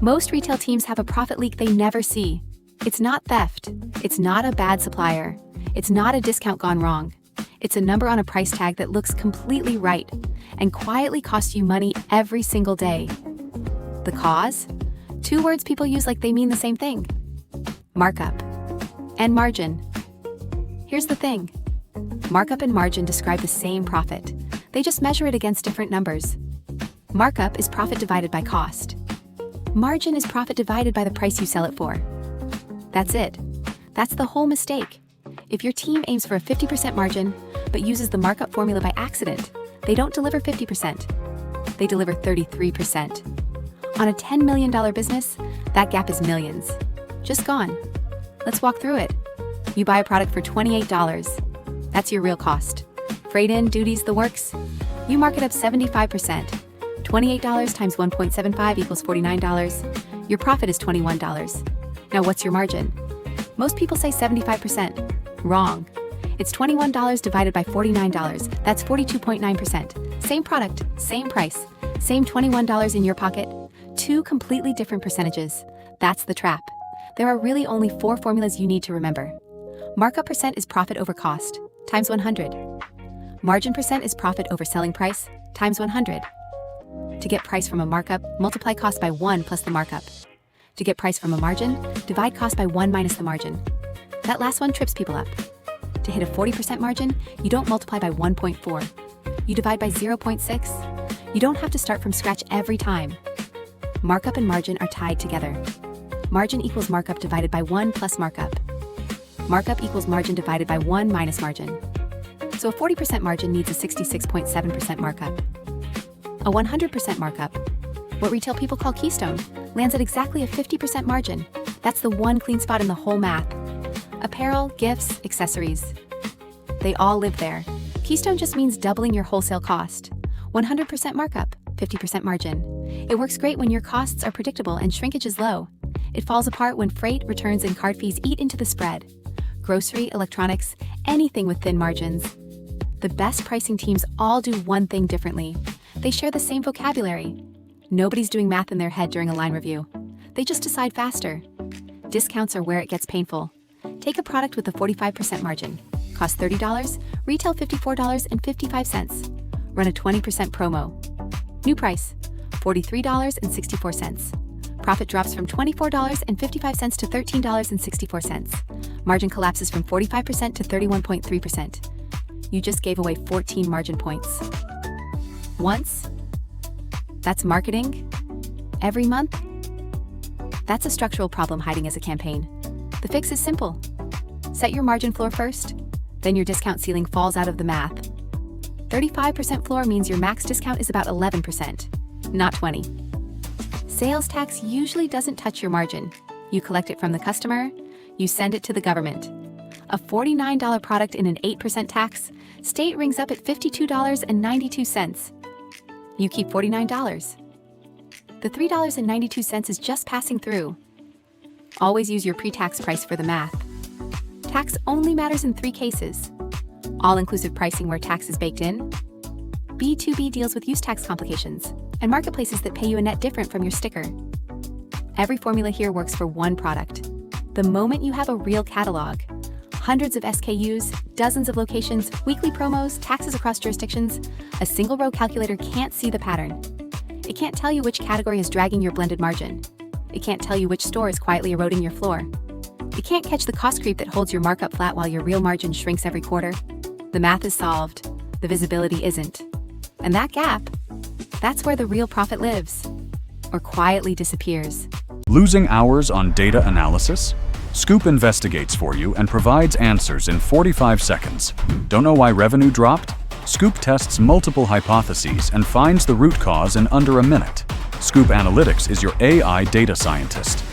Most retail teams have a profit leak they never see. It's not theft. It's not a bad supplier. It's not a discount gone wrong. It's a number on a price tag that looks completely right and quietly costs you money every single day. The cause? Two words people use like they mean the same thing: markup and margin. Here's the thing. Markup and margin describe the same profit. They just measure it against different numbers. Markup is profit divided by cost. Margin is profit divided by the price you sell it for. That's it. That's the whole mistake. If your team aims for a 50% margin, but uses the markup formula by accident, they don't deliver 50%. They deliver 33%. On a $10 million business, that gap is millions. Just gone. Let's walk through it. You buy a product for $28. That's your real cost. Freight in, duties, the works. You mark it up 75%. $28 times 1.75 equals $49. Your profit is $21. Now what's your margin? Most people say 75%. Wrong. It's $21 divided by $49. That's 42.9%. Same product, same price, same $21 in your pocket. Two completely different percentages. That's the trap. There are really only 4 formulas you need to remember. Markup percent is profit over cost, times 100. Margin percent is profit over selling price, times 100. To get price from a markup, multiply cost by 1 plus the markup. To get price from a margin, divide cost by 1 minus the margin. That last one trips people up. To hit a 40% margin, you don't multiply by 1.4. You divide by 0.6. You don't have to start from scratch every time. Markup and margin are tied together. Margin equals markup divided by 1 plus markup. Markup equals margin divided by 1 minus margin. So a 40% margin needs a 66.7% markup. A 100% markup, what retail people call keystone, lands at exactly a 50% margin. That's the one clean spot in the whole math. Apparel, gifts, accessories. They all live there. Keystone just means doubling your wholesale cost. 100% markup, 50% margin. It works great when your costs are predictable and shrinkage is low. It falls apart when freight, returns, and card fees eat into the spread. Grocery, electronics, anything with thin margins. The best pricing teams all do one thing differently. They share the same vocabulary. Nobody's doing math in their head during a line review. They just decide faster. Discounts are where it gets painful. Take a product with a 45% margin. Cost $30, retail $54.55. Run a 20% promo. New price, $43.64. Profit drops from $24.55 to $13.64. Margin collapses from 45% to 31.3%. You just gave away 14 margin points. Once? That's marketing? Every month? That's a structural problem hiding as a campaign. The fix is simple. Set your margin floor first, then your discount ceiling falls out of the math. 35% floor means your max discount is about 11%, not 20. Sales tax usually doesn't touch your margin. You collect it from the customer, you send it to the government. A $49 product in an 8% tax, state rings up at $52.92. You keep $49. The $3.92 is just passing through. Always use your pre-tax price for the math. Tax only matters in 3 cases. All-inclusive pricing where tax is baked in. B2B deals with use tax complications, and marketplaces that pay you a net different from your sticker. Every formula here works for one product. The moment you have a real catalog, hundreds of SKUs, dozens of locations, weekly promos, taxes across jurisdictions, a single row calculator can't see the pattern. It can't tell you which category is dragging your blended margin. It can't tell you which store is quietly eroding your floor. It can't catch the cost creep that holds your markup flat while your real margin shrinks every quarter. The math is solved, the visibility isn't. And that gap, that's where the real profit lives, or quietly disappears. Losing hours on data analysis? Scoop investigates for you and provides answers in 45 seconds. Don't know why revenue dropped? Scoop tests multiple hypotheses and finds the root cause in under a minute. Scoop Analytics is your AI data scientist.